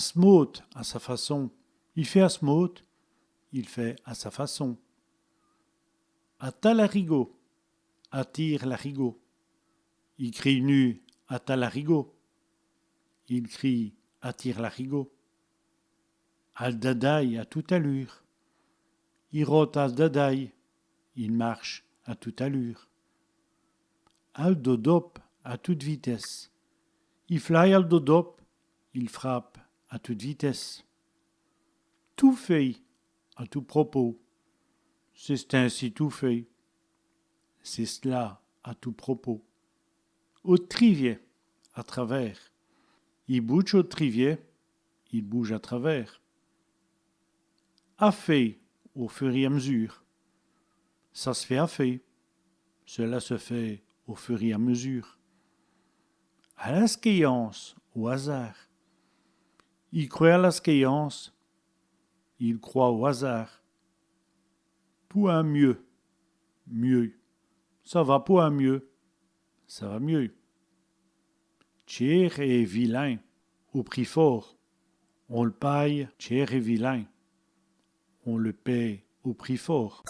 Asmote à sa façon. Il fait asmote, il fait à sa façon. Atalarigot, attire l'arigot. Il crie nu, atalarigot. Il crie, attire l'arigot. Al-Dadaï à toute allure. Il rote Al-Dadaï, il marche à toute allure. Al-Dodop à toute vitesse. Il fly Al-Dodop, il frappe à toute vitesse. Tout fait à tout propos. C'est ainsi tout fait. C'est cela à tout propos. Au trivier, à travers. Il bouge au trivier, il bouge à travers. À fait, au fur et à mesure. Ça se fait à fait. Cela se fait au fur et à mesure. À la scéance, au hasard. Il croit à la scéance, il croit au hasard. Pour un mieux, mieux. Ça va pour un mieux, ça va mieux. Cher et vilain, au prix fort. On le paye cher et vilain. On le paie au prix fort.